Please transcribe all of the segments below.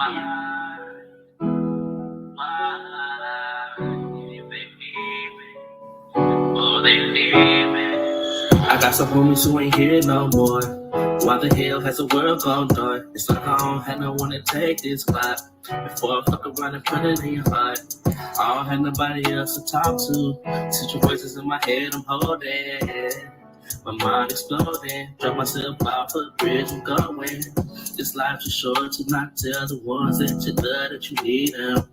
I got some homies who ain't here no more. Why the hell has the world gone dark? It's like I don't have no one to take this spot. Before I fuck around and put it in your heart. I don't have nobody else to talk to. Situations in my head I'm holding. My mind exploding. Drop myself off a bridge I'm going. This life is short to not tell the ones that you love that you need them.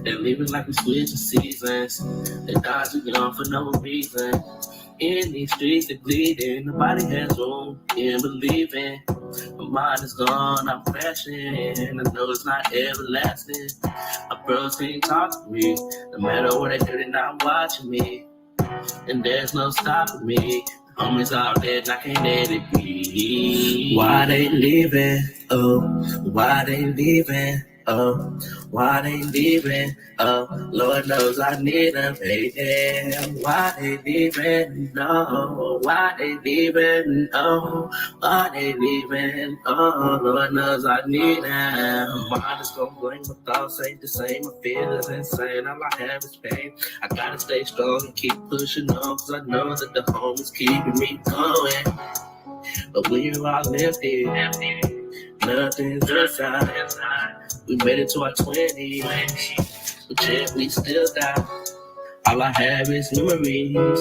They're living like we switching seasons. They dodging young for no reason. In these streets, they bleeding. Nobody has room in believing. My mind is gone, I'm crashing. I know it's not everlasting. My bros can't talk to me. No matter what they do, they're not watching me. And there's no stopping me. The homies out there, and I can't let it be. Why they leaving? Oh, why they leaving? Oh, why they leaving? Oh, Lord knows I need them, baby. Why they leaving? No, why they leaving? Oh, why they leaving? Oh, Lord knows I need them. My mind is going, my thoughts ain't the same. My feelings insane. All I have is pain. I gotta stay strong and keep pushing on, cause I know that the home is keeping me going. But we are all empty. Nothing's inside. We made it to our 20s, but yet we still die. All I have is memories,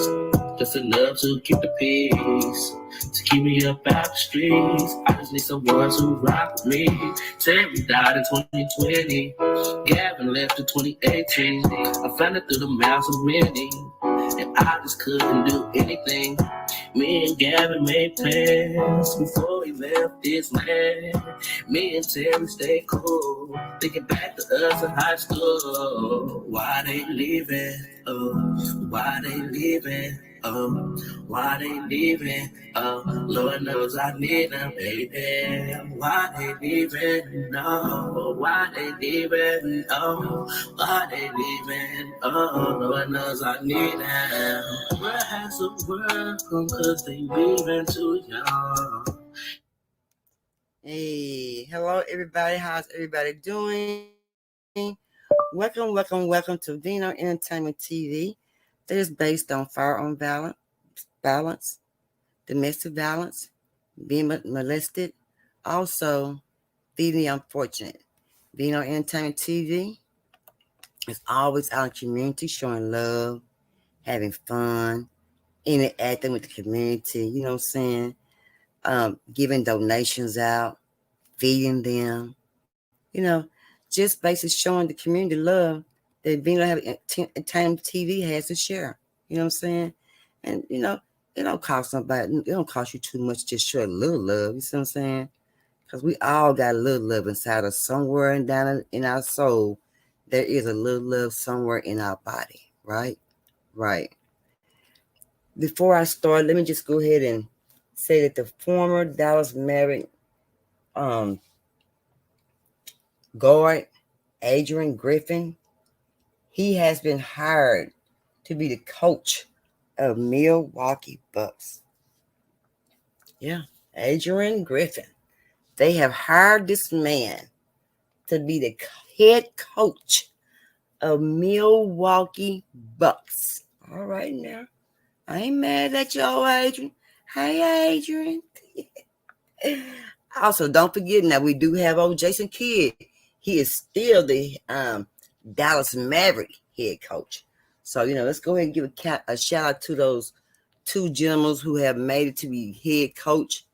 just enough to keep the peace, to keep me up out the streets. I just need someone to rock with me. Terry died in 2020, Gavin left in 2018. I found it through the mouths of many, and I just couldn't do anything. Me and Gavin made plans before we left this land. Me and Terry stay cool, thinking back to us in high school. Why they leaving? Oh, why they leaving? Oh, why they leaving? Oh, Lord knows I need them, baby. Why they leaving? No, why they leaving? Oh, why they leaving? Oh, Lord knows I need them. Where has the world gone? Cause they leaving too young. Hey, hello everybody. How's everybody doing? Welcome to Vino Entertainment TV. That is based on firearm violence, domestic violence, being molested, also feeding the unfortunate. Vino Entertainment TV is always out in the community, showing love, having fun, interacting with the community. You know what I'm saying? Giving donations out, feeding them. You know, just basically showing the community love that Vino Entertainment TV has to share. You know what I'm saying? And it don't cost somebody. It don't cost you too much to just show a little love. You see what I'm saying? Because we all got a little love inside us somewhere, and down in our soul, there is a little love somewhere in our body. Right. Before I start, let me just go ahead and say that the former Dallas Maverick guard, Adrian Griffin, he has been hired to be the coach of Milwaukee Bucks. Yeah, Adrian Griffin. They have hired this man to be the head coach of Milwaukee Bucks. All right now. I ain't mad at y'all, Adrian. Hey, Adrian. Also, don't forget now, we do have old Jason Kidd. He is still the Dallas Maverick head coach. So, let's go ahead and give a shout out to those two gentlemen who have made it to be head coach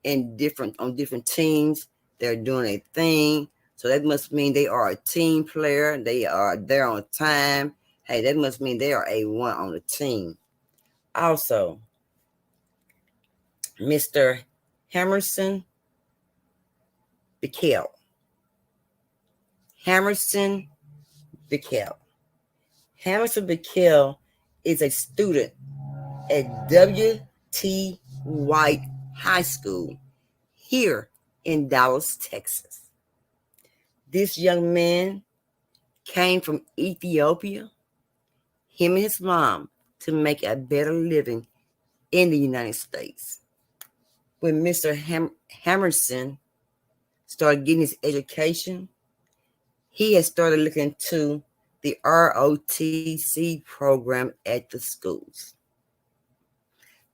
on different teams. They're doing a thing. So that must mean they are a team player. They are there on time. Hey, that must mean they are a one on the team. Also, Mr. Hammerson Bickel. Hammerson Bickel is a student at W.T. White High School here in Dallas, Texas. This young man came from Ethiopia, him and his mom, to make a better living in the United States. When Mr. Hammerson started getting his education, he had started looking into the ROTC program at the schools.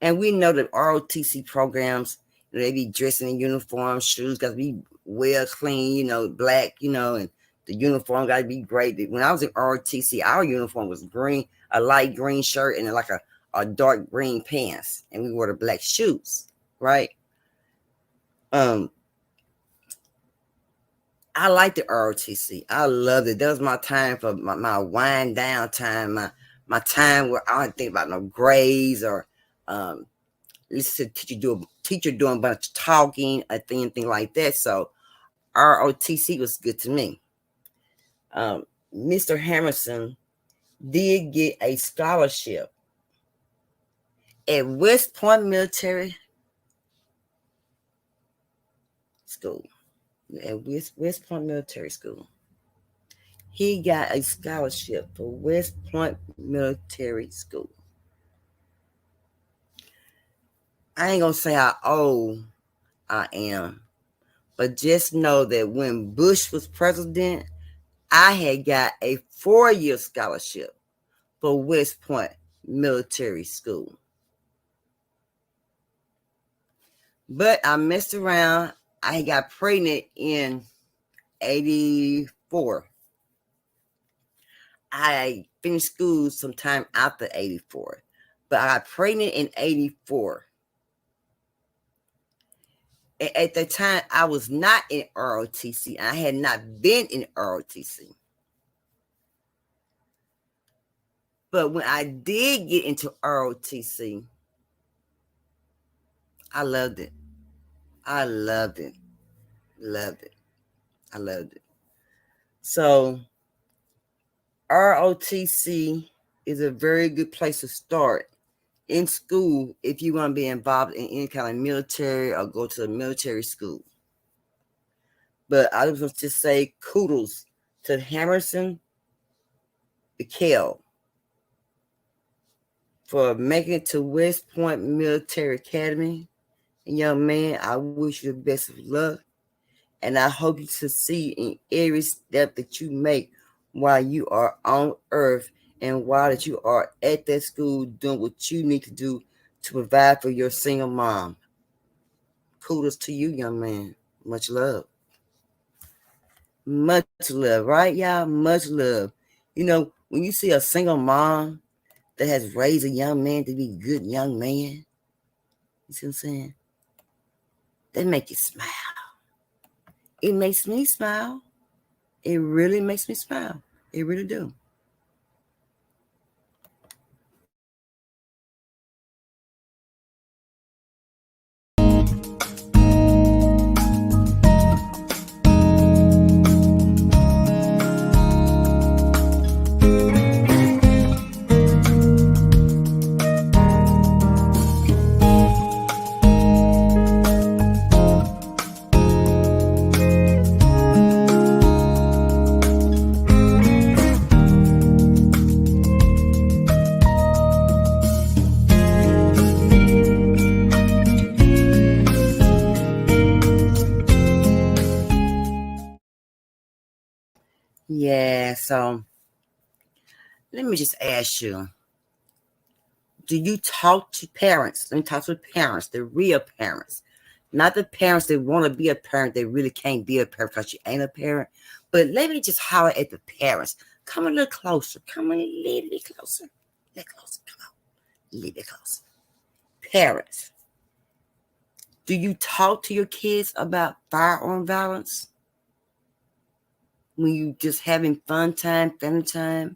And we know that ROTC programs, they be dressing in uniform, shoes got to be well clean, black, and the uniform got to be great. When I was in ROTC, our uniform was green, a light green shirt and like a dark green pants, and we wore the black shoes, right? I liked the ROTC. I loved it. That was my time for my wind down time, my time where I didn't think about no grades or listen to teacher doing a bunch of talking, thing like that. So ROTC was good to me. Mr. Hammerson did get a scholarship at West Point Military School. At West Point Military School. He got a scholarship for West Point Military School. I ain't gonna say how old I am, but just know that when Bush was president, I had got a 4-year scholarship for West Point Military School. But I messed around. I got pregnant in 84. I finished school sometime after 84. But I got pregnant in 84. At the time, I was not in ROTC. I had not been in ROTC. But when I did get into ROTC, I loved it. I loved it. Loved it. I loved it. So ROTC is a very good place to start in school if you want to be involved in any kind of military or go to a military school. But I was going to say kudos to Hammerson Mikhail for making it to West Point Military Academy. And young man, I wish you the best of luck. And I hope you succeed in every step that you make while you are on earth and while that you are at that school doing what you need to do to provide for your single mom. Kudos to you, young man. Much love. Much love, right, y'all? Much love. When you see a single mom that has raised a young man to be a good young man, you see what I'm saying? That make you smile. It makes me smile. It really makes me smile. It really do. Yeah, so let me just ask you, do you talk to parents? Let me talk to the parents, the real parents. Not the parents that want to be a parent, they really can't be a parent because you ain't a parent. But let me just holler at the parents. Come a little closer. Come a little bit closer. A little closer. Come on. A little bit closer. Parents, do you talk to your kids about firearm violence? When you just having fun time, family time?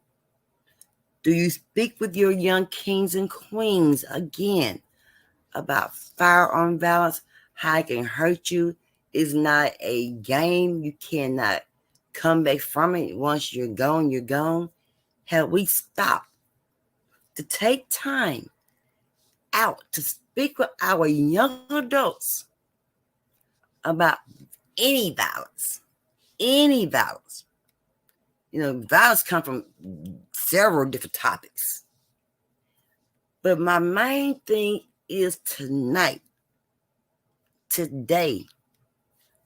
Do you speak with your young kings and queens again about firearm violence, how it can hurt you? It's not a game. You cannot come back from it. Once you're gone, you're gone. Have we stopped to take time out to speak with our young adults about any violence? Any violence. Violence comes from several different topics. But my main thing is today,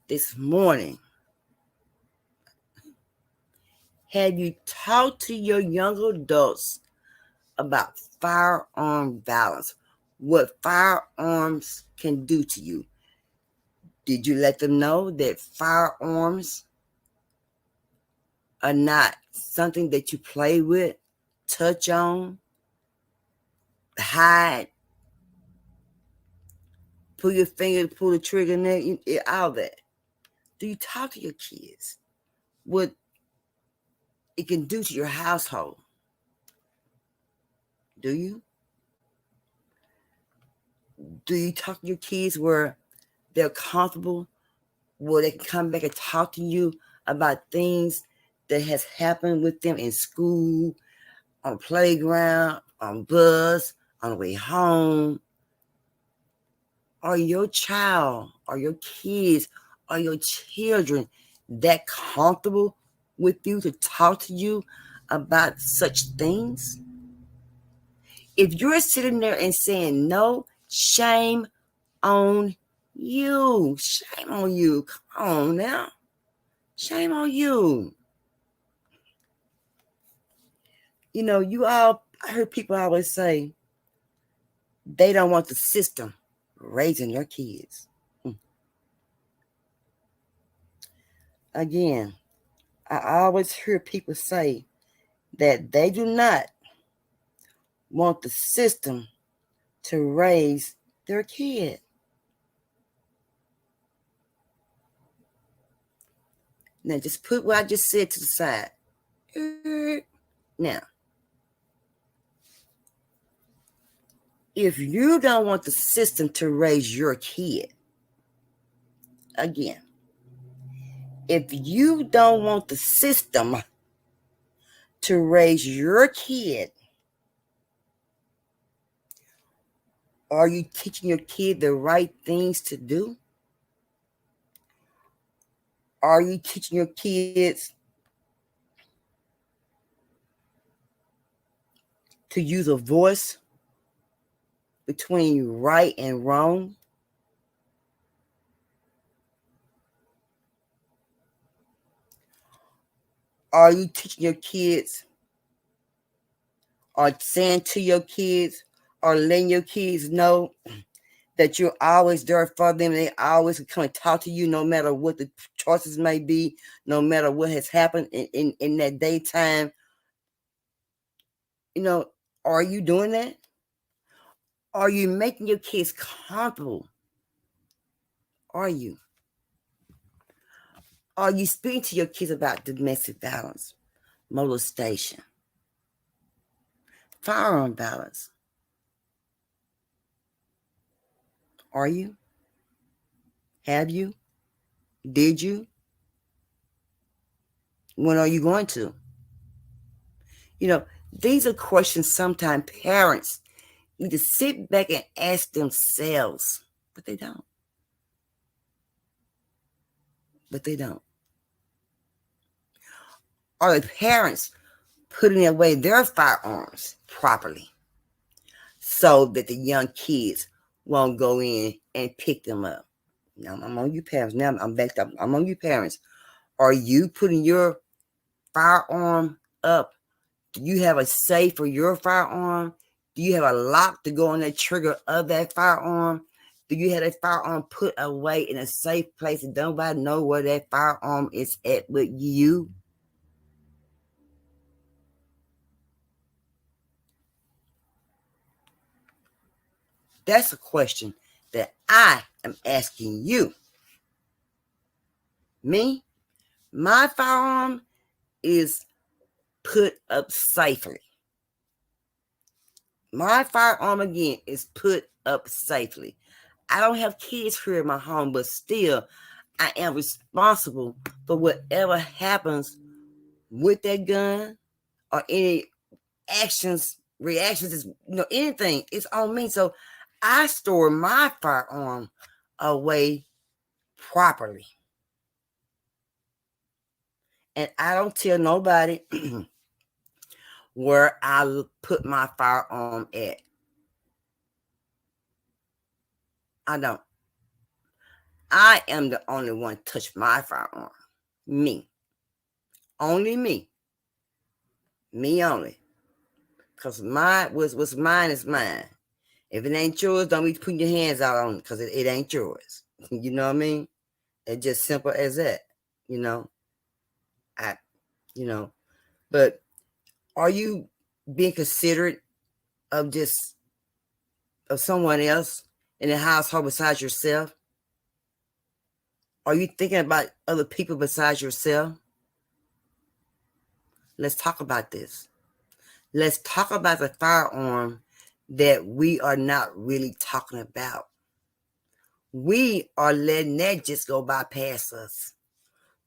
this morning, have you talked to your younger adults about firearm violence? What firearms can do to you? Did you let them know that firearms are not something that you play with, touch on, hide, pull your finger, pull the trigger, all that? Do you talk to your kids what it can do to your household? Do you? Do you talk to your kids where they're comfortable, where they can come back and talk to you about things that has happened with them in school, on the playground, on bus, on the way home? Are your child, are your kids, are your children that comfortable with you to talk to you about such things? If you're sitting there and saying no, shame on you. Shame on you. Come on now. Shame on you. You know, I heard people always say they don't want the system raising their kids. Again, I always hear people say that they do not want the system to raise their kid. Now, just put what I just said to the side. Now, if you don't want the system to raise your kid, again, if you don't want the system to raise your kid, are you teaching your kid the right things to do? Are you teaching your kids to use a voice between right and wrong? Are you teaching your kids or saying to your kids or letting your kids know that you're always there for them? They always come and talk to you no matter what the choices may be, no matter what has happened in that daytime. You know, are you doing that? Are you making your kids comfortable? Are you? Are you speaking to your kids about domestic violence, molestation, firearm violence? Are you? Have you? Did you? When are you going to? You know, these are questions sometimes parents need to sit back and ask themselves, but they don't. But they don't. Are the parents putting away their firearms properly so that the young kids won't go in and pick them up? Now I'm on you parents. Now I'm backed up. I'm on you parents. Are you putting your firearm up? Do you have a safe for your firearm? Do you have a lock to go on that trigger of that firearm? Do you have that firearm put away in a safe place and nobody know where that firearm is at with you? That's a question that I am asking you. Me, my firearm is put up safely. My firearm, again, is put up safely. I don't have kids here in my home, but still, I am responsible for whatever happens with that gun or any actions, reactions, anything. It's on me. So I store my firearm away properly. And I don't tell nobody where I put my firearm at. I don't. I am the only one to touch my firearm. Me. Only me. Me only. Because what's mine is mine. If it ain't yours, don't be putting your hands out on it because it ain't yours. You know what I mean? It's just simple as that. You know? I you know. But are you being considerate of someone else in the household besides yourself? Are you thinking about other people besides yourself? Let's talk about this. Let's talk about the firearm that we are not really talking about. We are letting that just go by past us.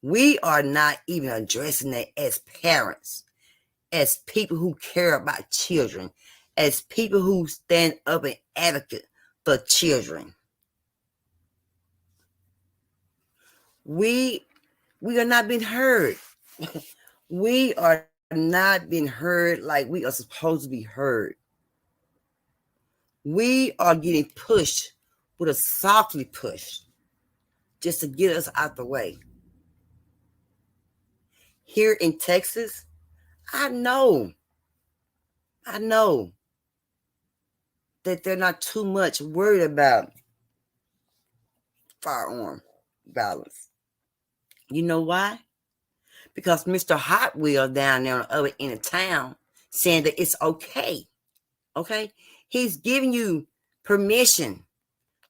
We are not even addressing that as parents, as people who care about children, as people who stand up and advocate for children. We are not being heard. We are not being heard like we are supposed to be heard. We are getting pushed with a softly push just to get us out the way. Here in Texas, I know that they're not too much worried about firearm violence. You know why? Because Mr. Hot Wheel down there on the other end of town saying that it's okay. Okay? He's giving you permission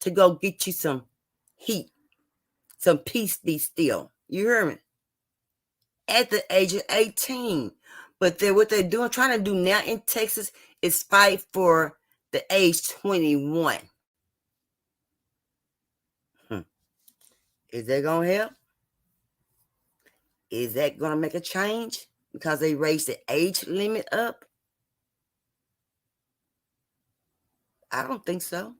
to go get you some heat, some peace be still. You hear me? At the age of 18. But what they're doing, trying to do now in Texas is fight for the age 21. Is that going to help? Is that going to make a change? Because they raised the age limit up? I don't think so.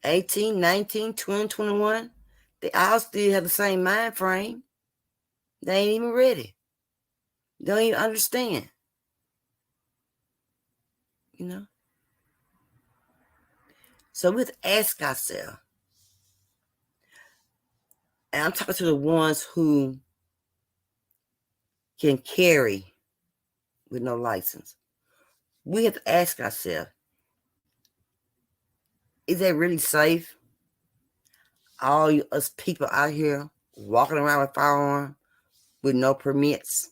18, 19, 20, 21, they all still have the same mind frame. They ain't even ready. Don't even understand. You know? So we have to ask ourselves, and I'm talking to the ones who can carry with no license. We have to ask ourselves, is that really safe? All us people out here walking around with firearms with no permits,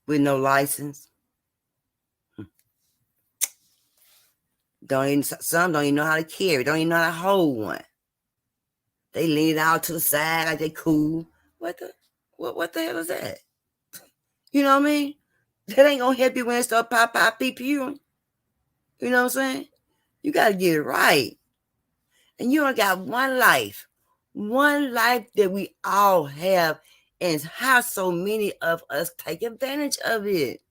with no license. Some don't even know how to carry, don't even know how to hold one. They lean it out to the side like they cool. What the hell is that? You know what I mean? That ain't gonna help you when it start pop, peep you. You know what I'm saying? You gotta get it right. And you only got one life that we all have, and how so many of us take advantage of it.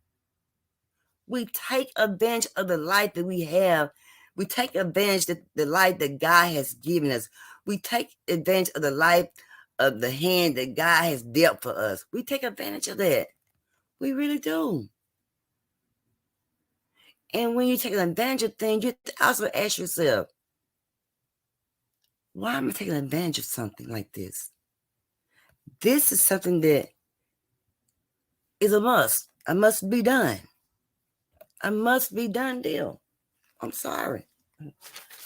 We take advantage of the life that we have. We take advantage of the life that God has given us. We take advantage of the life of the hand that God has dealt for us. We take advantage of that. We really do. And when you take advantage of things, you also ask yourself, why am I taking advantage of something like this? This is something that is a must. A must be done. A must be done deal. I'm sorry.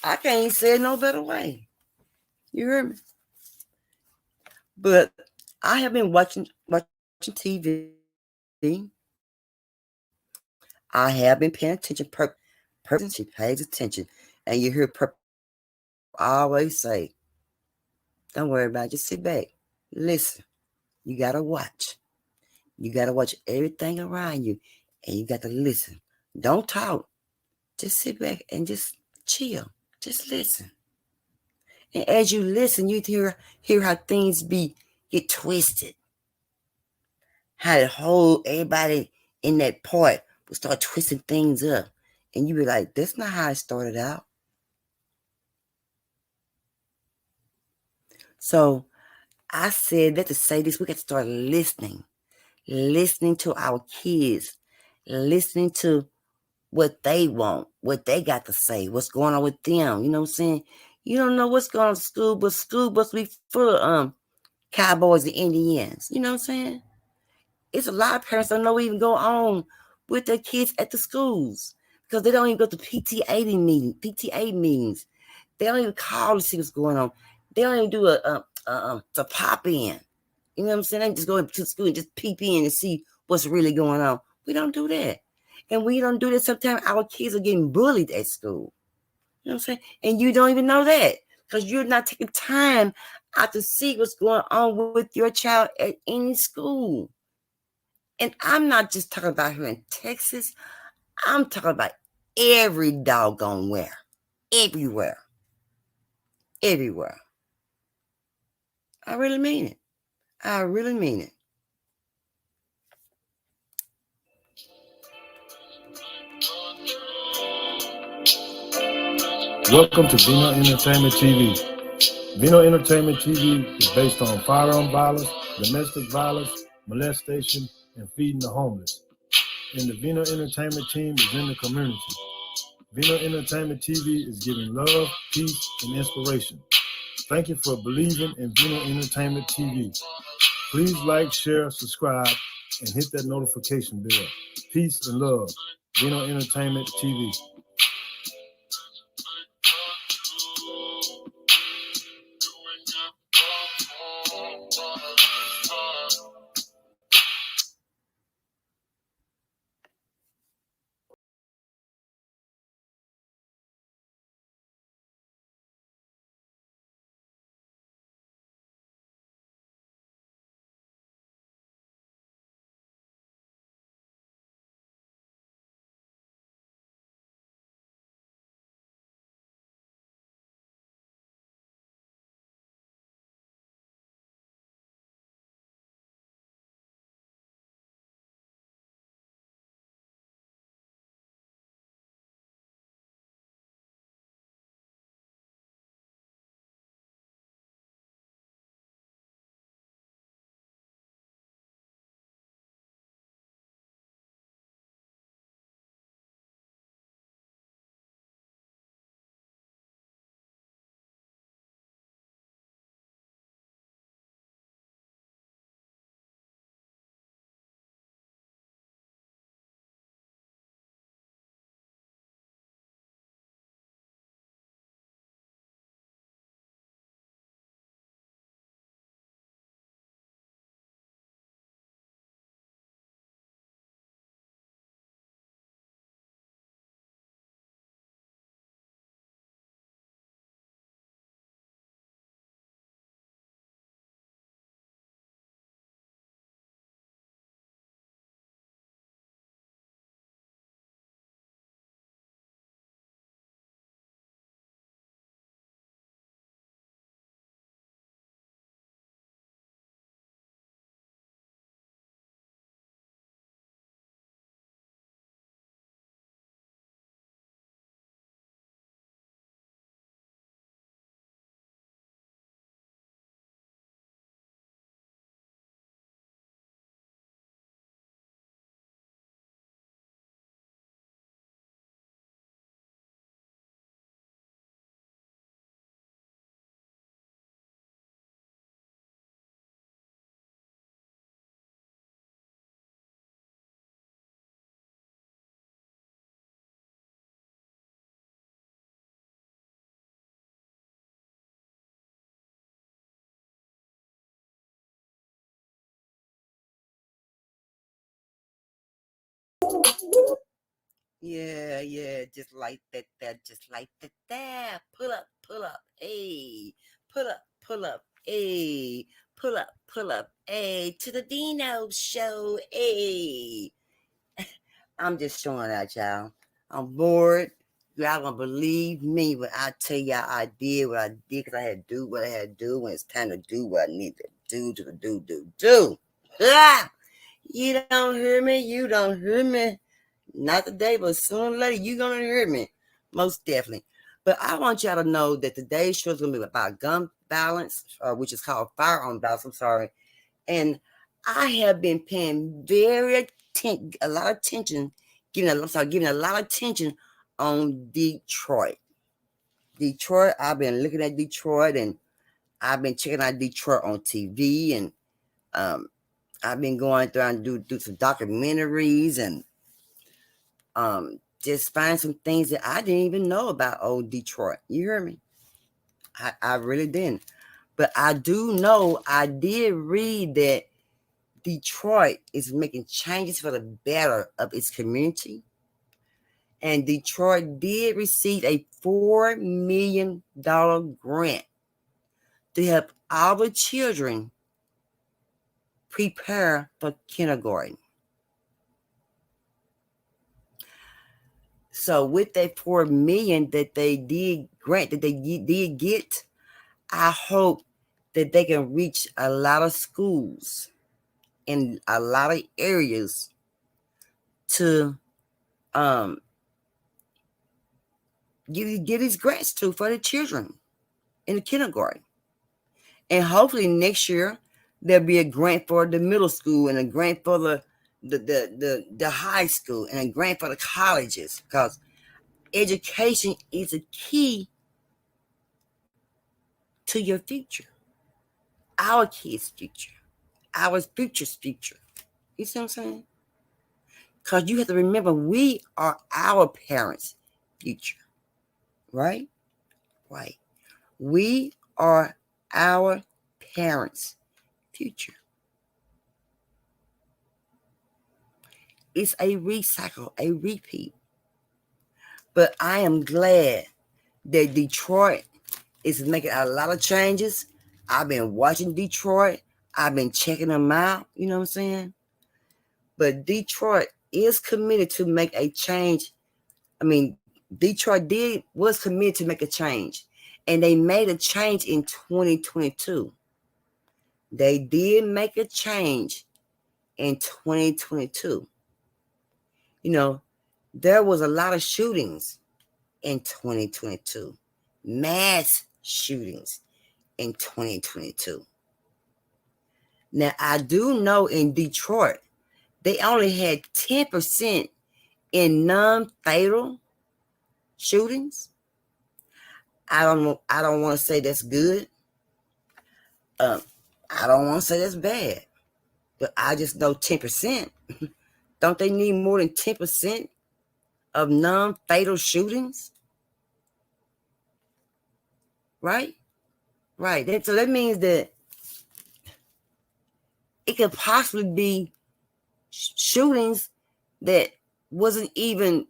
I can't say it no better way. You hear me? But I have been watching TV. I have been paying attention. She pays attention. And you hear always say, don't worry about it. Just sit back. Listen. You got to watch. You got to watch everything around you. And you got to listen. Don't talk. Just sit back and just chill. Just listen. And as you listen, you hear how things get twisted. How the whole everybody in that part will start twisting things up. And you be like, that's not how it started out. So I said that to say this, we got to start listening to our kids, listening to what they want, what they got to say, what's going on with them. You know what I'm saying? You don't know what's going on at school, but school must be full of cowboys and Indians. You know what I'm saying? It's a lot of parents don't know what even go on with their kids at the schools because they don't even go to PTA meetings. They don't even call to see what's going on. They don't even do to pop in. You know what I'm saying? They just go to school and just peep in and see what's really going on. We don't do that. And we don't do that. Sometimes our kids are getting bullied at school. You know what I'm saying? And you don't even know that because you're not taking time out to see what's going on with your child at any school. And I'm not just talking about here in Texas. I'm talking about every doggone where. Everywhere. Everywhere. I really mean it. I really mean it. Welcome to Vino Entertainment TV. Vino Entertainment TV is based on firearm violence, domestic violence, molestation, and feeding the homeless. And the Vino Entertainment team is in the community. Vino Entertainment TV is giving love, peace, and inspiration. Thank you for believing in Vino Entertainment TV. Please like, share, subscribe, and hit that notification bell. Peace and love. Vino Entertainment TV. Yeah, just like that, just like that. Pull up, hey, pull up, hey, pull up, hey, to the Dino show, hey. I'm just showing out, y'all. I'm bored. Y'all gonna believe me when I tell y'all I did what I did because I had to do what I had to do when it's time to do what I need to do to do. Ah! You don't hear me. You don't hear me. Not today, but sooner or later, you're going to hear me. Most definitely. But I want y'all to know that today's show is going to be about gun violence, which is called firearm violence. I'm sorry. And I have been paying a lot of attention, giving a lot of attention on Detroit. Detroit, I've been looking at Detroit, and I've been checking out Detroit on TV, and I've been going through and do some documentaries, and just find some things that I didn't even know about old Detroit. You hear me? I really didn't. But I do know, I did read that Detroit is making changes for the better of its community. And Detroit did receive a $4 million grant to help all the children prepare for kindergarten. So with that $4 million that they did grant, that they did get, I hope that they can reach a lot of schools in a lot of areas to give these grants to for the children in the kindergarten. And hopefully next year there'll be a grant for the middle school, and a grant for the high school, and a grant for the colleges, because education is a key to your future, our kids' future, our future's future. You see what I'm saying? Because you have to remember, we are our parents' future, right? Right. We are our parents' future. It's a recycle, a repeat. But I am glad that Detroit is making a lot of changes. I've been watching Detroit. I've been checking them out. You know what I'm saying? But Detroit is committed to make a change. I mean, Detroit was committed to make a change. And they made a change in 2022. They did make a change in 2022. You know, there was a lot of shootings in 2022. Mass shootings in 2022. Now, I do know in Detroit, they only had 10% in non-fatal shootings. I don't want to say that's good. I don't want to say that's bad. But I just know 10%. Don't they need more than 10% of non-fatal shootings? Right? Right. So that means that it could possibly be shootings that wasn't even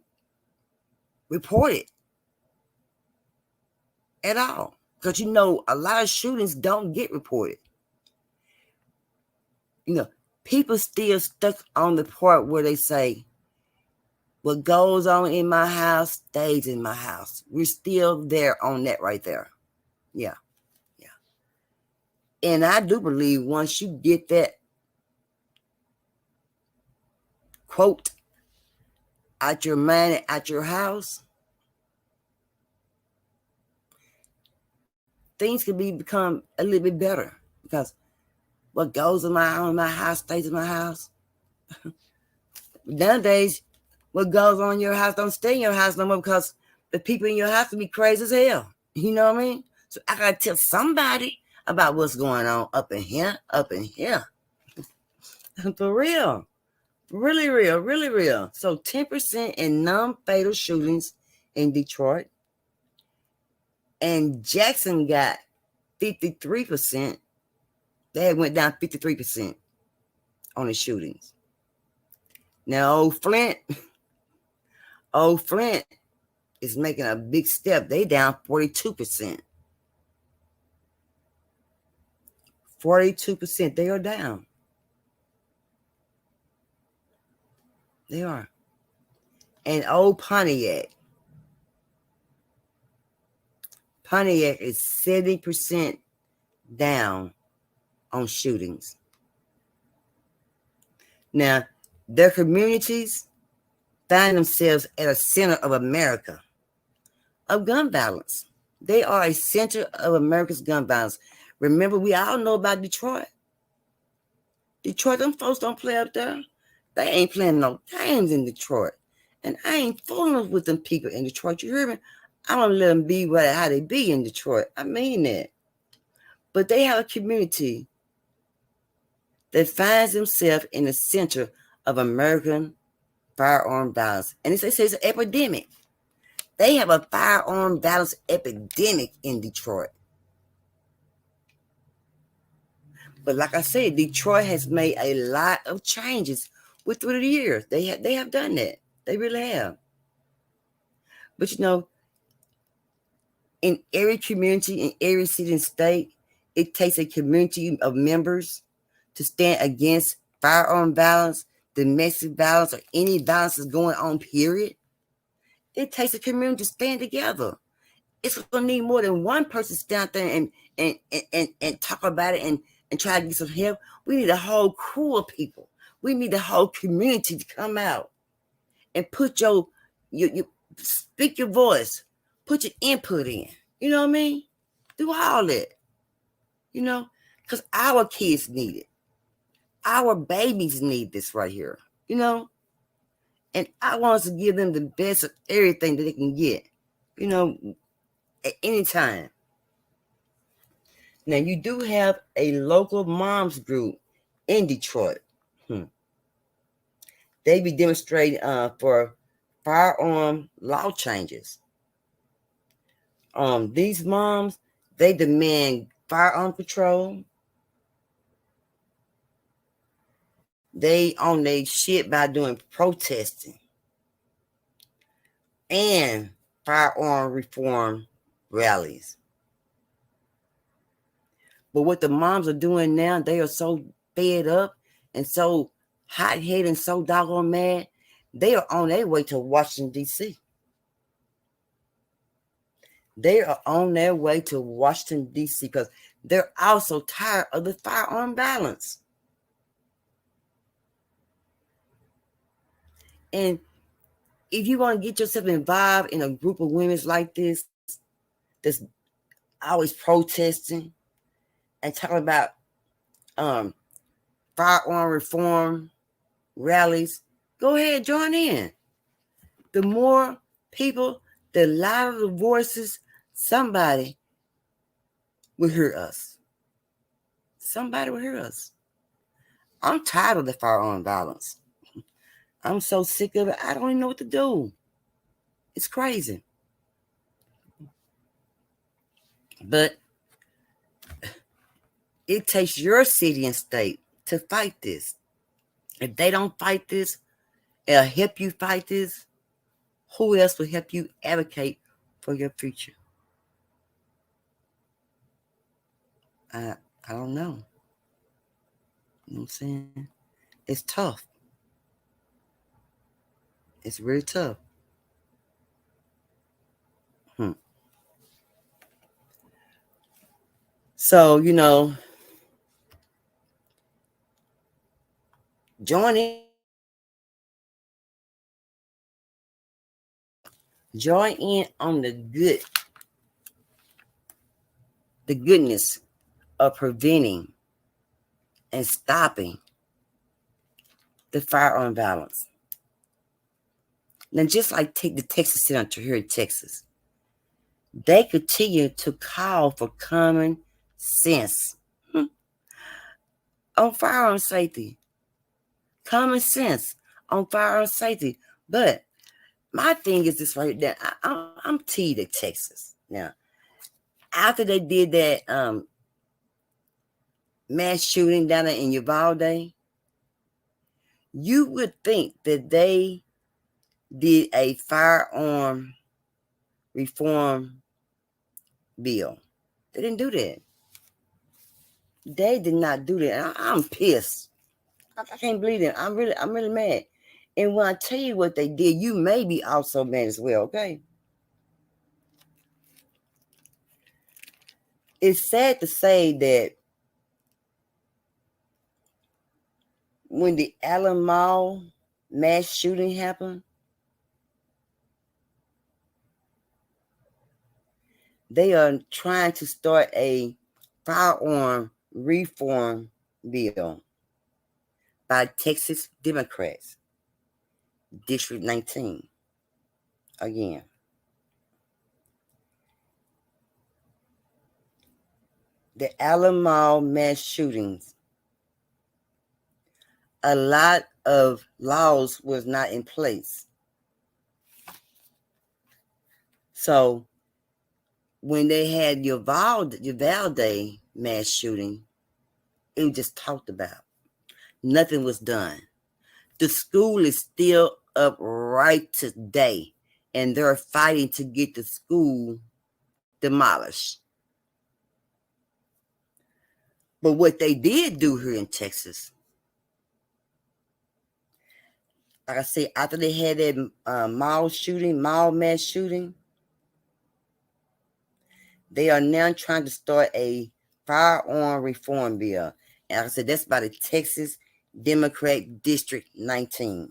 reported at all. Because you know, a lot of shootings don't get reported. You know, people still stuck on the part where they say, what goes on in my house stays in my house. We're still there on that right there. Yeah. And I do believe once you get that quote out your mind and out your house, things can become a little bit better, because what goes in my house stays in my house. Nowadays, what goes on in your house don't stay in your house no more, because the people in your house can be crazy as hell. You know what I mean? So I gotta tell somebody about what's going on up in here. For real. Really real. So 10% in non-fatal shootings in Detroit. And Jackson got 53%. They went down 53% on the shootings. Now, old Flint is making a big step. They down 42%. 42%. They are down. They are. And old Pontiac is 70% down on shootings. Now, their communities find themselves at a center of America of gun violence. They are a center of America's gun violence. Remember, we all know about Detroit. Detroit, them folks don't play up there. They ain't playing no games in Detroit. And I ain't fooling with them people in Detroit. You hear me? I don't let them be how they be in Detroit. I mean that. But they have a community that finds themselves in the center of American firearm violence. And they say it's an epidemic. They have a firearm violence epidemic in Detroit. But like I said, Detroit has made a lot of changes through the years. They have done that. They really have. But in every community, in every city and state, it takes a community of members to stand against firearm violence, domestic violence, or any violence that's going on, period. It takes a community to stand together. It's going to need more than one person to stand out there and talk about it and try to get some help. We need a whole crew of people. We need the whole community to come out and put your speak your voice, put your input in. You know what I mean? Do all that. Because our kids need it. Our babies need this right here. And I want us to give them the best of everything that they can get. At any time. Now, you do have a local moms group in Detroit. They be demonstrating for firearm law changes. These moms, they demand firearm control. They on their shit by doing protesting and firearm reform rallies. But what the moms are doing now, they are so fed up and so hot-headed and so doggone mad, they are on their way to Washington, D.C. They are on their way to Washington, D.C. because they're also tired of the firearm violence. And if you want to get yourself involved in a group of women like this, that's always protesting and talking about firearm reform rallies, go ahead, join in. The more people, the louder the voices, somebody will hear us. Somebody will hear us. I'm tired of the firearm violence. I'm so sick of it, I don't even know what to do. It's crazy. But it takes your city and state to fight this. If they don't fight this, it'll help you fight this. Who else will help you advocate for your future? I don't know. You know what I'm saying? It's tough. It's really tough. So, join in. Join in on the goodness of preventing and stopping the firearm violence. Now, just like take the Texas Senator here in Texas, they continue to call for common sense on firearm safety. Common sense on firearm safety. But my thing is this right there. I'm teed at Texas. Now, after they did that mass shooting down there in Uvalde, you would think that they did a firearm reform bill. They didn't do that. They did not do that. I'm pissed. I can't believe it. I'm really mad. And when I tell you what they did, you may be also mad as well, okay? It's sad to say that when the Allen Mall mass shooting happened, they are trying to start a firearm reform bill by Texas Democrats, District 19, again. the Alamo mass shootings, a lot of laws was not in place. So when they had Uvalde mass shooting, it was just talked about. Nothing was done. The school is still up right today, and they're fighting to get the school demolished. But what they did do here in Texas, like I said, after they had that mall mass shooting, they are now trying to start a firearm reform bill. And like I said, that's by the Texas Democrat District 19.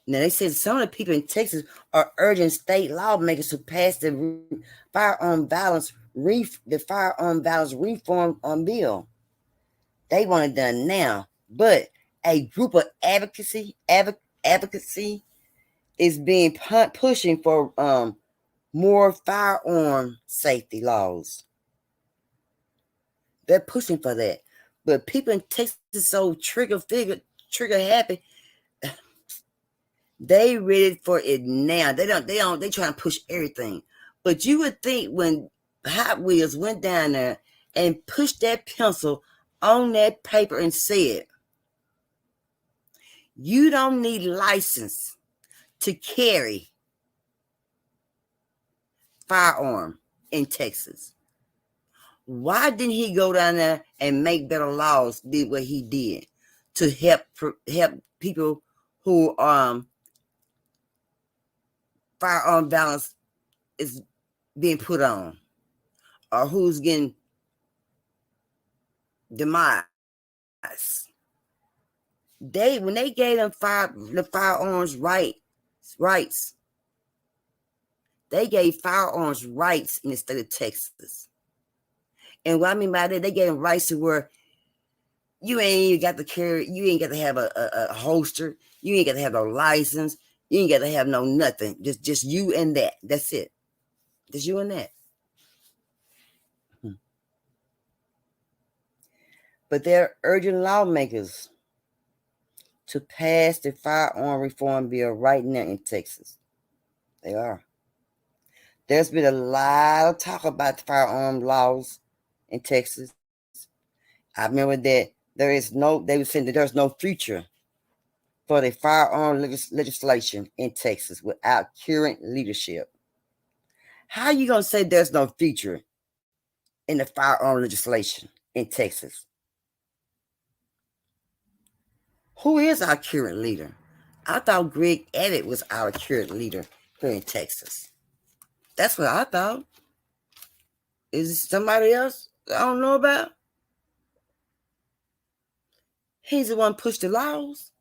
Now, they said some of the people in Texas are urging state lawmakers to pass the firearm violence reform bill. They want it done now, but a group of advocacy is being pushing for more firearm safety laws. They're pushing for that, but people in Texas so trigger happy. They ready for it now. They trying to push everything. But you would think when Hot Wheels went down there and pushed that pencil on that paper and said, you don't need license to carry firearm in Texas. Why didn't he go down there and make better laws? Did what he did to help people who firearm violence is being put on, or who's getting demised. When they gave them the firearms rights, they gave firearms rights in the state of Texas. And what I mean by that, they gave them rights to where you ain't even got to carry, you ain't got to have a holster, you ain't got to have no license, you ain't got to have no nothing. Just you and that. That's it. Just you and that. But they're urging lawmakers to pass the firearm reform bill right now in Texas. They are. There's been a lot of talk about the firearm laws in Texas. I remember that they were saying that there's no future for the firearm legislation in Texas without current leadership. How are you going to say there's no future in the firearm legislation in Texas? Who is our current leader? I thought Greg Abbott was our current leader here in Texas. That's what I thought. Is it somebody else I don't know about? He's the one who pushed the laws.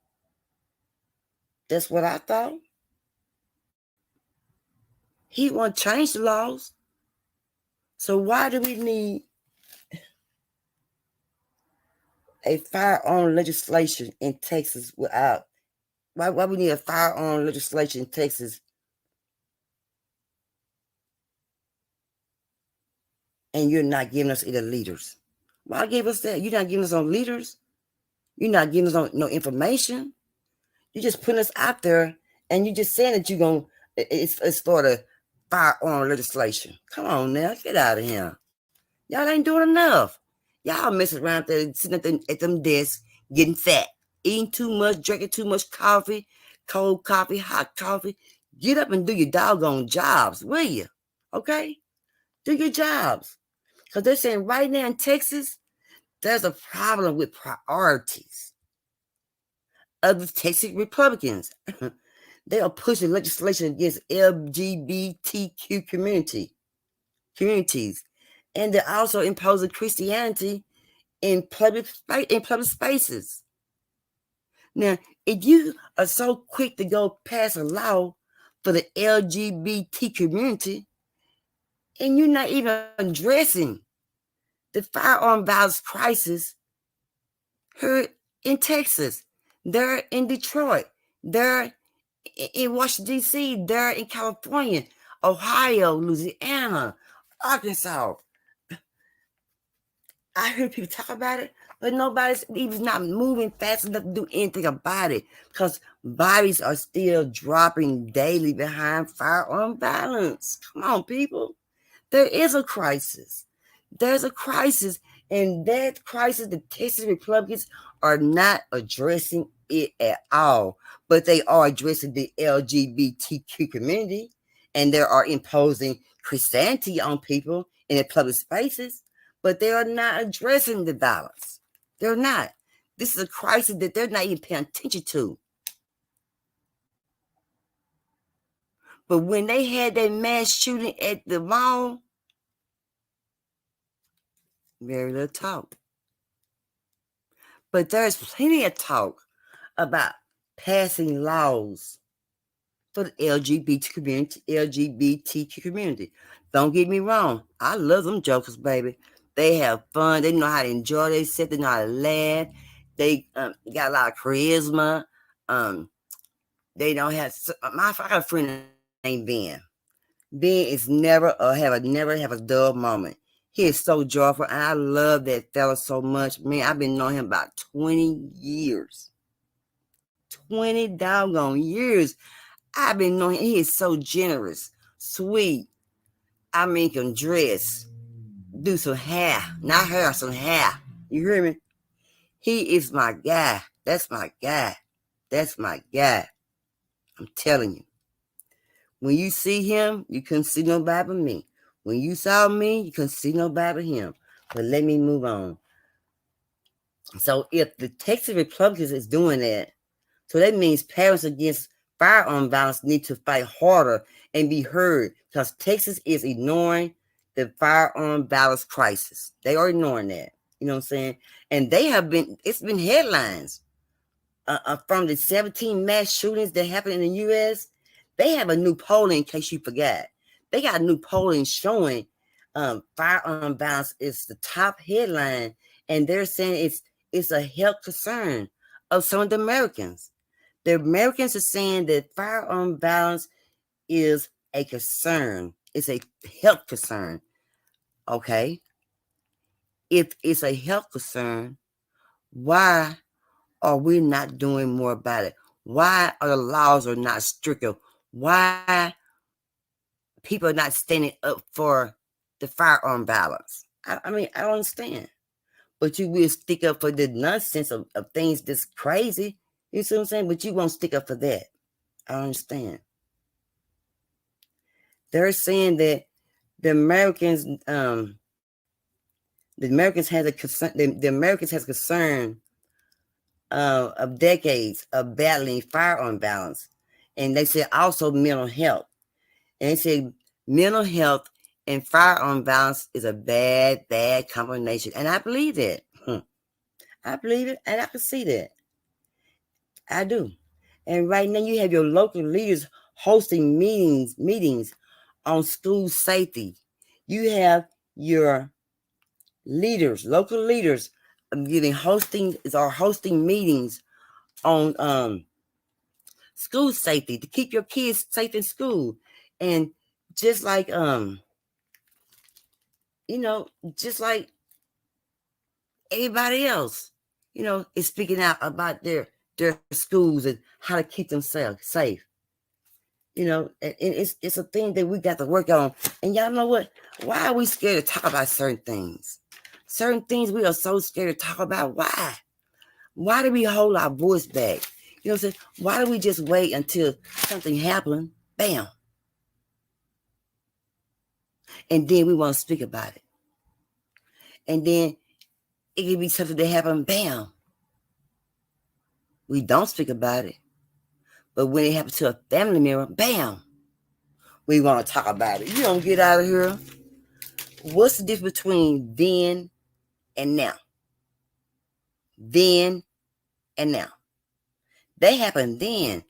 That's what I thought. He won't change the laws. So why do we need a firearm legislation in Texas without? Why we need a firearm legislation in Texas and you're not giving us either leaders? Why give us that? You're not giving us no leaders. You're not giving us no information. You're just putting us out there and you're just saying that you're going to, it's for the firearm legislation. Come on now, get out of here. Y'all ain't doing enough. Y'all messing around there, sitting at them desks, getting fat, eating too much, drinking too much coffee, cold coffee, hot coffee. Get up and do your doggone jobs, will you? Okay? Do your jobs. Because they're saying right now in Texas, there's a problem with priorities of the Texas Republicans. They are pushing legislation against LGBTQ communities. And they're also imposing Christianity in public spaces. Now, if you are so quick to go pass a law for the LGBT community, and you're not even addressing the firearm violence crisis here in Texas, they're in Detroit, they're in Washington, D.C., they're in California, Ohio, Louisiana, Arkansas. I hear people talk about it, but nobody's even not moving fast enough to do anything about it because bodies are still dropping daily behind firearm violence. Come on, people. There is a crisis. There's a crisis, and that crisis, the Texas Republicans are not addressing it at all, but they are addressing the LGBTQ community, and they are imposing Christianity on people in their public spaces, but they are not addressing the violence. They're not. This is a crisis that they're not even paying attention to. But when they had that mass shooting at the mall, very little talk. But there's plenty of talk about passing laws for the LGBTQ community. Don't get me wrong. I love them jokers, baby. They have fun. They know how to enjoy themselves. They know how to laugh. They got a lot of charisma. They don't have. I got a friend named Ben. Ben is never have a dull moment. He is so joyful, and I love that fella so much. Man, I've been knowing him about 20 years. 20 doggone years. I've been knowing him. He is so generous, sweet. I mean, can dress, do some hair. Not hair, some hair. You hear me? He is my guy. That's my guy. That's my guy. I'm telling you. When you see him, you couldn't see nobody but me. When you saw me, you couldn't see nobody but him. But let me move on. So if the Texas Republicans is doing that, so that means parents against firearm violence need to fight harder and be heard because Texas is ignoring the firearm violence crisis. They are ignoring that. You know what I'm saying? And it's been headlines from the 17 mass shootings that happened in the U.S. They have a new polling, in case you forgot. They got a new polling showing firearm violence is the top headline, and they're saying it's a health concern of some of the Americans. The Americans are saying that firearm violence is a concern. It's a health concern. Okay? If it's a health concern, why are we not doing more about it? Why are the laws are not stricter? Why people are not standing up for the firearm violence? I mean, I don't understand. But you will stick up for the nonsense of things that's crazy. You see what I'm saying? But you won't stick up for that. I don't understand. They're saying that the Americans has a concern. The Americans has concern of decades of battling firearm violence, and they said also mental health. And they said mental health and firearm violence is a bad combination, and I believe that. I believe it, and I can see that. I do. And right now, you have your local leaders hosting meetings on school safety. You have your leaders, local leaders, hosting meetings on school safety to keep your kids safe in school. And just like just like everybody else, is speaking out about their schools and how to keep themselves safe. And it's a thing that we got to work on. And y'all know what? Why are we scared to talk about certain things? Certain things we are so scared to talk about. Why? Why do we hold our voice back? You know what I'm saying? Why do we just wait until something happens? Bam. And then we want to speak about it. And then it could be something that happened. Bam. We don't speak about it. But when it happens to a family member, bam, we want to talk about it. You don't get out of here. What's the difference between then and now? Then and now. They happened then.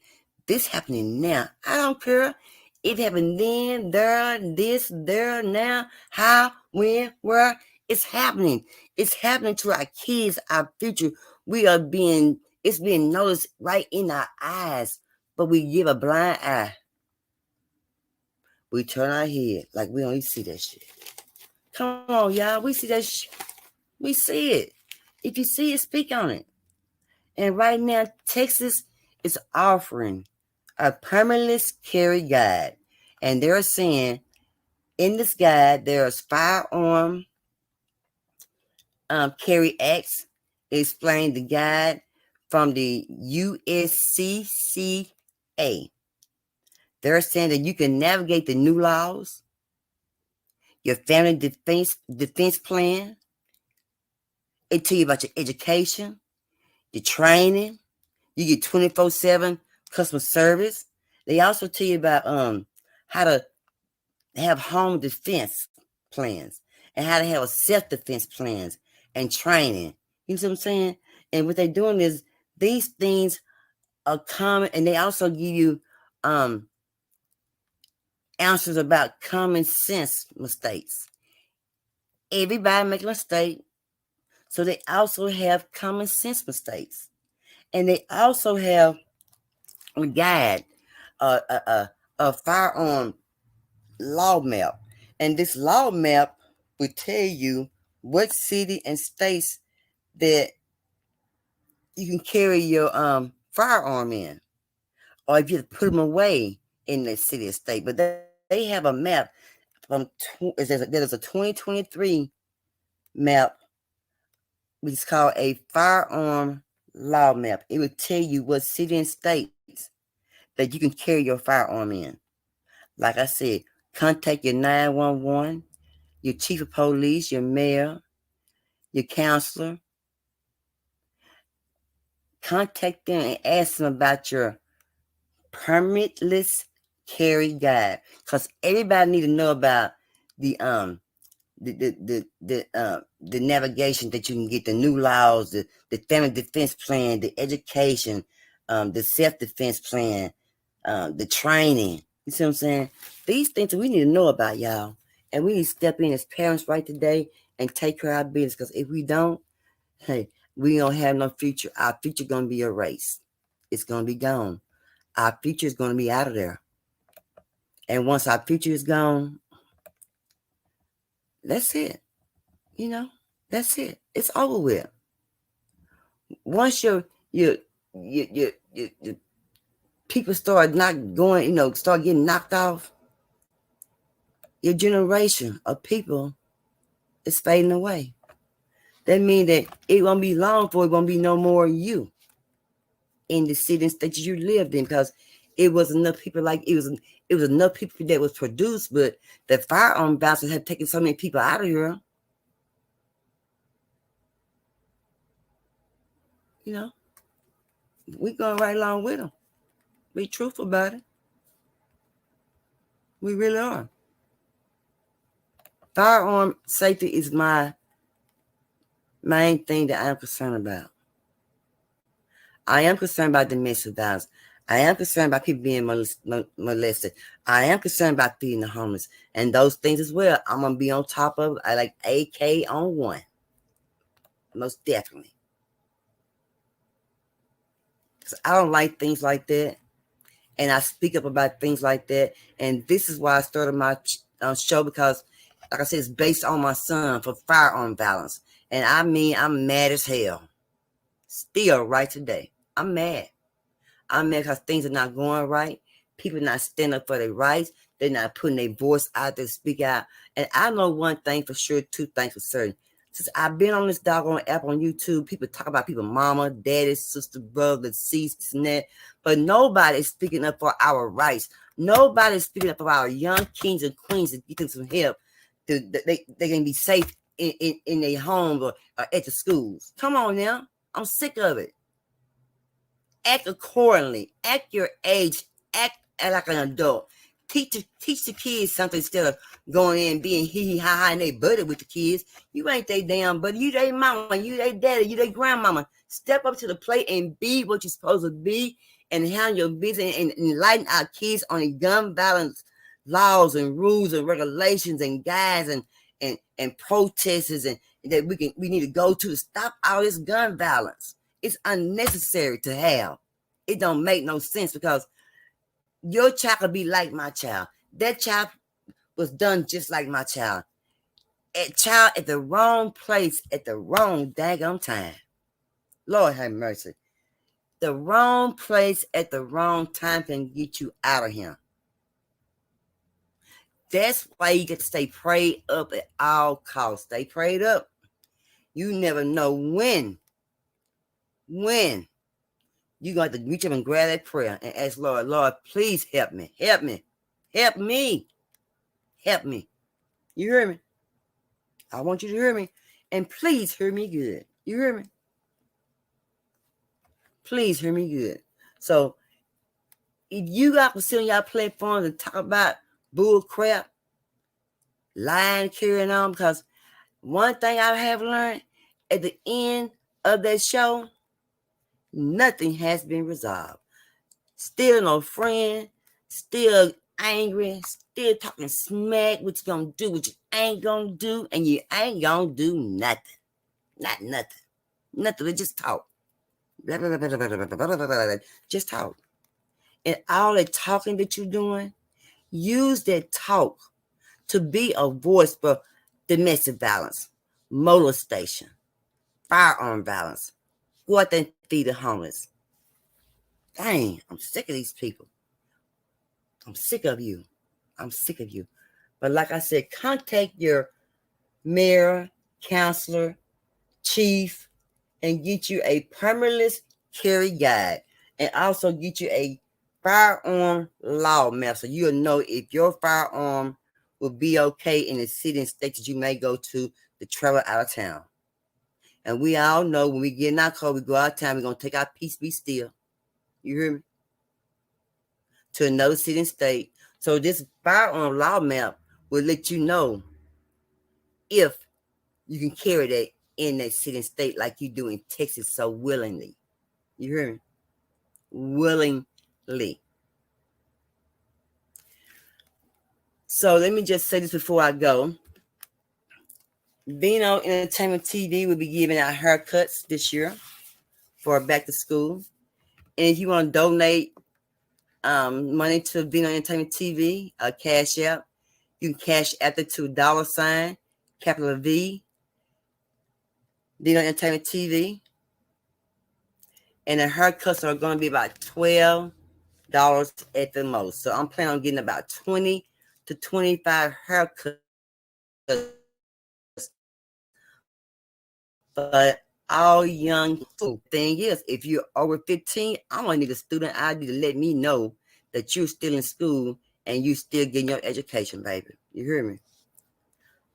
This happening now. I don't care. It happened then, there, this, there, now, how, when, where. It's happening. It's happening to our kids, our future. It's being noticed right in our eyes, but we give a blind eye. We turn our head like we don't even see that shit. Come on, y'all. We see that. We see it. If you see it, speak on it. And right now, Texas is offering a permitless carry guide. And they're saying in this guide, there's firearm carry acts. Explain the guide from the USCCA. They're saying that you can navigate the new laws, your family defense plan. It tell you about your education, your training. You get 24/7 customer service. They also tell you about how to have home defense plans and how to have a self-defense plans and training. You see what I'm saying? And what they're doing is these things are common, and they also give you answers about common sense mistakes. Everybody make a mistake, so they also have common sense mistakes. And they also have a guide, a firearm law map. And this law map will tell you what city and states that you can carry your firearm in, or if you put them away in the city or state. But they have a map from there's a 2023 map, which is called a firearm law map. It will tell you what city and states that you can carry your firearm in. Like I said, contact your 911, your chief of police, your mayor, your counselor. Contact them and ask them about your permitless carry guide, because everybody need to know about the navigation that you can get, the new laws, the family defense plan, the education, the self-defense plan, the training. You see what I'm saying? These things we need to know about, y'all. And we need to step in as parents right today and take care of our business. Because if we don't, hey, we don't have no future. Our future going to be erased. It's going to be gone. Our future is going to be out of there. And once our future is gone, that's it. You know, that's it. It's over with. Once your people start not going, start getting knocked off, your generation of people is fading away. That means that it won't be long for it won't be no more you in the cities that you lived in, because it was enough people it was enough people that was produced, but the firearm bouncers have taken so many people out of here. We going right along with them. Be truthful about it. We really are. Firearm safety is my main thing that I am concerned about. I am concerned about domestic violence. I am concerned about people being molested. I am concerned about feeding the homeless. And those things as well, I'm going to be on top of it. I like AK on one. Most definitely. Because I don't like things like that. And I speak up about things like that. And this is why I started my show, because, like I said, it's based on my son for firearm violence. And I mean, I'm mad as hell. Still right today. I'm mad. I'm mad because things are not going right. People are not standing up for their rights. They're not putting their voice out there to speak out. And I know one thing for sure, two things for certain. Since I've been on this doggone app on YouTube, people talk about people, mama, daddy, sister, brother, deceased, and that. But nobody is speaking up for our rights. Nobody is speaking up for our young kings and queens to get them some help. They can be safe in their homes or at the schools. Come on now. I'm sick of it. Act accordingly. Act your age. Act like an adult. Teach the kids something instead of going in and being hee-hee-ha-ha and they buddy with the kids. You ain't they damn buddy. You they mama. You they daddy. You they grandmama. Step up to the plate and be what you're supposed to be and handle your business and enlighten our kids on the gun violence laws and rules and regulations and guides and protests and that we need to go to stop all this gun violence. It's unnecessary to have. It don't make no sense, because your child could be like my child. That child was done just like my child. child at the wrong place at the wrong daggone time. Lord have mercy. The wrong place at the wrong time can get you out of here. That's why you get to stay prayed up at all costs. Stay prayed up. You never know when you're going to reach up and grab that prayer and ask Lord, Lord, please help me. Help me. Help me. Help me. You hear me? I want you to hear me. And please hear me good. You hear me? Please hear me good. So if you got to sit on your platforms and talk about bull crap, lying, carrying on, because one thing I have learned at the end of that show, nothing has been resolved. Still no friend, still angry, still talking smack, what you gonna do, what you ain't gonna do, and you ain't gonna do nothing. Not nothing. Nothing. Just talk. Blah, blah, blah, blah, blah, blah, blah, blah, blah. Just talk. And all that talking that you're doing, use that talk to be a voice for domestic violence, molestation, firearm violence. Go out there and feed the homeless. Dang, I'm sick of these people. I'm sick of you. I'm sick of you. But like I said, contact your mayor, counselor, chief, and get you a permitless carry guide. And also get you a firearm law map so you'll know if your firearm will be okay in the city and state that you may go to travel out of town. And we all know when we get in our car, we go out of town, we're going to take our peace, be still. You hear me? To another city and state. So this firearm law map will let you know if you can carry that in that city and state like you do in Texas so willingly. You hear me? Willingly. So let me just say this before I go. Vino Entertainment TV will be giving out haircuts this year for back to school. And if you want to donate money to Vino Entertainment TV, cash out, you can cash out it to $, capital V, Vino Entertainment TV. And the haircuts are going to be about $12 at the most. So I'm planning on getting about 20 to 25 haircuts. But all young people. Thing is, if you're over 15, I'm going to need a student ID to let me know that you're still in school and you still getting your education, baby. You hear me?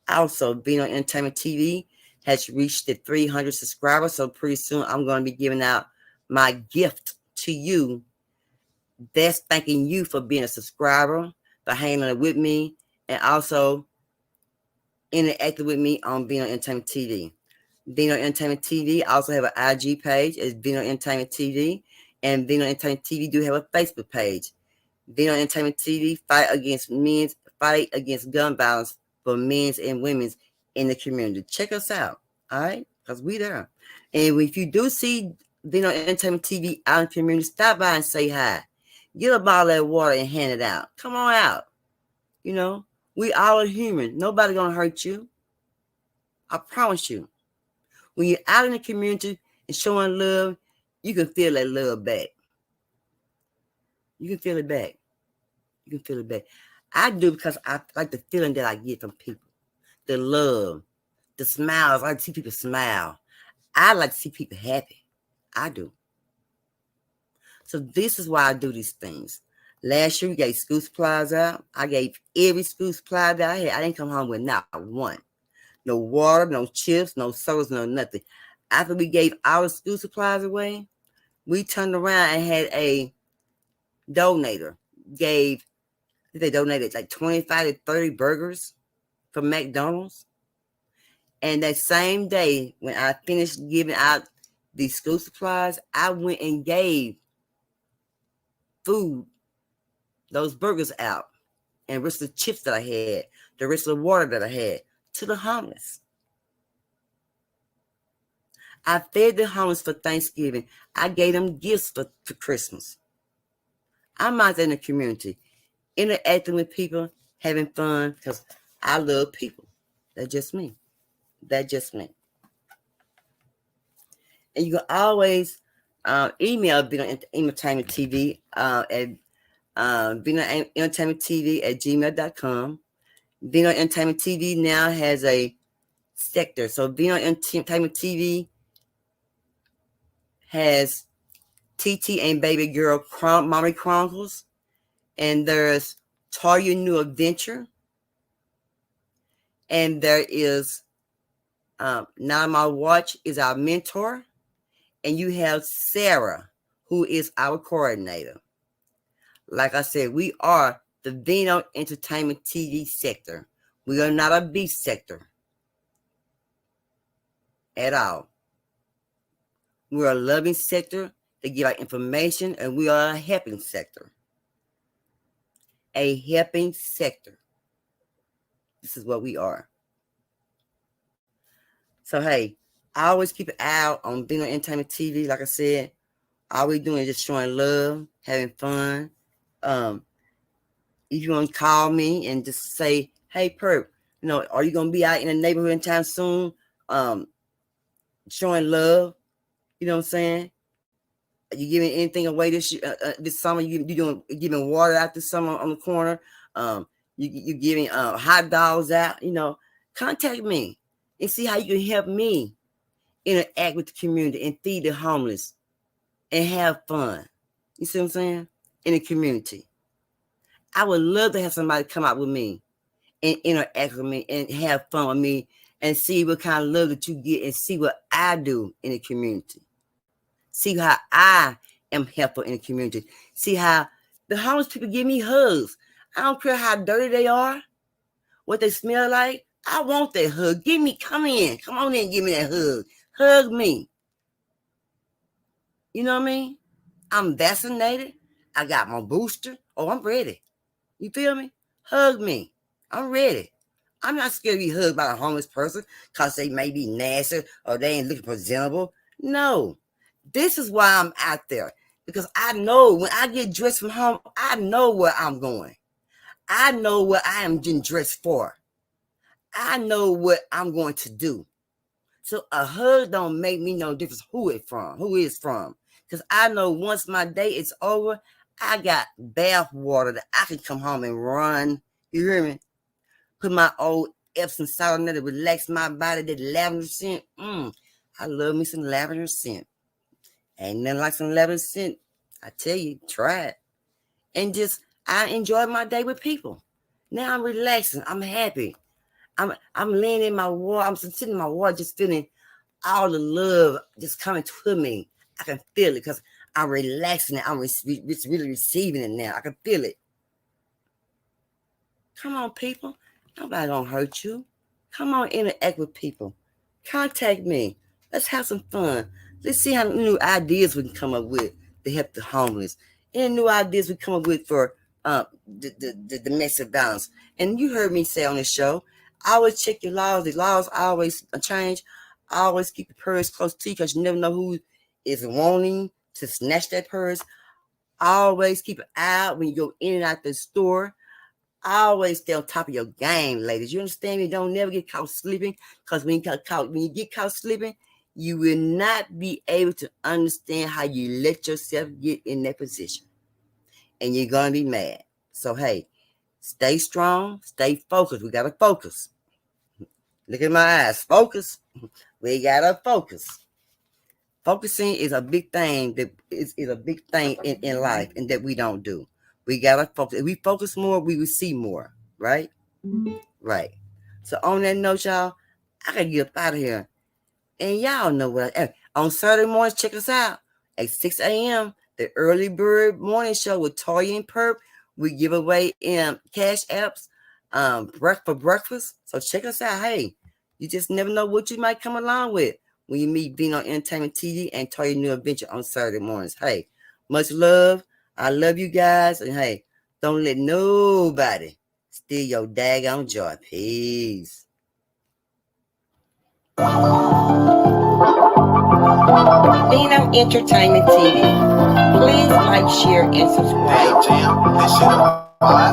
Also, Vino Entertainment TV has reached the 300 subscribers. So pretty soon I'm going to be giving out my gift to you. That's thanking you for being a subscriber, for hanging with me, and also interacting with me on Vino Entertainment TV. Vino Entertainment TV also have an IG page. It's Vino Entertainment TV. And Vino Entertainment TV do have a Facebook page. Vino Entertainment TV fight against gun violence for men's and women's in the community. Check us out, all right? Because we there. And if you do see Vino Entertainment TV out in the community, stop by and say hi. Get a bottle of water and hand it out. Come on out. You know, we all are human. Nobody gonna hurt you. I promise you. When you're out in the community and showing love, you can feel that love back. You can feel it back. You can feel it back. I do because I like the feeling that I get from people. The love, the smiles. I like to see people smile. I like to see people happy. I do. So this is why I do these things. Last year, we gave school supplies out. I gave every school supply that I had. I didn't come home with not one. No water, no chips, no sodas, no nothing. After we gave our school supplies away, we turned around and had a donator. They donated like 25 to 30 burgers from McDonald's. And that same day, when I finished giving out the school supplies, I went and gave food, those burgers out, and the rest of the chips that I had, the rest of the water that I had, to the homeless. I fed the homeless for Thanksgiving. I gave them gifts for Christmas. I'm out there in the community, interacting with people, having fun, because I love people. That's just me. That's just me. And you can always email Vino Entertainment TV at Vino Entertainment TV at gmail.com. Vino Entertainment TV now has a sector. So Vino Entertainment TV has TT and Baby Girl Mommy Chronicles. And there's Toya New Adventure. And there is Now My Watch is our mentor. And you have Sarah, who is our coordinator. Like I said, we are the Vino Entertainment TV sector. We are not a B sector at all. We're a loving sector that give out information, and we are a helping sector. A helping sector. This is what we are. So, hey, I always keep an eye out on Vino Entertainment TV. Like I said, all we're doing is just showing love, having fun. If you want to call me and just say, hey, Perp, are you going to be out in the neighborhood anytime soon? Showing love. You know what I'm saying? Are you giving anything away this summer? You giving water out this summer on the corner? You giving hot dogs out? Contact me and see how you can help me interact with the community and feed the homeless and have fun. You see what I'm saying? In the community. I would love to have somebody come out with me and interact with me and have fun with me and see what kind of love that you get and see what I do in the community. See how I am helpful in the community. See how the homeless people give me hugs. I don't care how dirty they are, what they smell like. I want that hug. Come on in and give me that hug. Hug me. You know what I mean? I'm vaccinated. I got my booster. Oh, I'm ready. You feel me? Hug me. I'm ready. I'm not scared to be hugged by a homeless person because they may be nasty or they ain't looking presentable. No. This is why I'm out there. Because I know when I get dressed from home, I know where I'm going. I know what I am getting dressed for. I know what I'm going to do. So a hug don't make me no difference who it's from. Because I know once my day is over, I got bath water that I can come home and run. You hear me? Put my old Epsom salt in there to relax my body. That lavender scent. I love me some lavender scent. Ain't nothing like some lavender scent. I tell you, try it. And I enjoy my day with people. Now I'm relaxing. I'm happy. I'm laying in my wall. I'm sitting in my wall, just feeling all the love just coming to me. I can feel it because I'm relaxing it. I'm really receiving it now. I can feel it. Come on, people. Nobody gonna hurt you. Come on, interact with people. Contact me. Let's have some fun. Let's see how new ideas we can come up with to help the homeless. Any new ideas we come up with for the domestic violence. And you heard me say on this show, always check your laws. The laws always change. Always keep the purse close to you because you never know who is wanting to snatch that purse. Always keep an eye out when you go in and out the store. Always stay on top of your game, ladies. You understand me? Don't never get caught sleeping because when you get caught sleeping, you will not be able to understand how you let yourself get in that position. And you're going to be mad. So, hey, stay strong, stay focused. We got to focus. Look at my eyes. Focus. We got to focus. Focusing is a big thing that is a big thing in life and that we don't do. We got to focus. If we focus more, we will see more. Right? Right. So, on that note, y'all, I got to get up out of here. And y'all know what on Saturday mornings, check us out at 6 a.m. The Early Bird Morning Show with Toya and Perp. We give away cash apps for breakfast. So check us out. Hey, you just never know what you might come along with when you meet Vino Entertainment TV and Toya New Adventure on Saturday mornings. Hey, much love. I love you guys. And hey, don't let nobody steal your daggone joy. Peace. Vino Entertainment TV. Please like, share, and subscribe.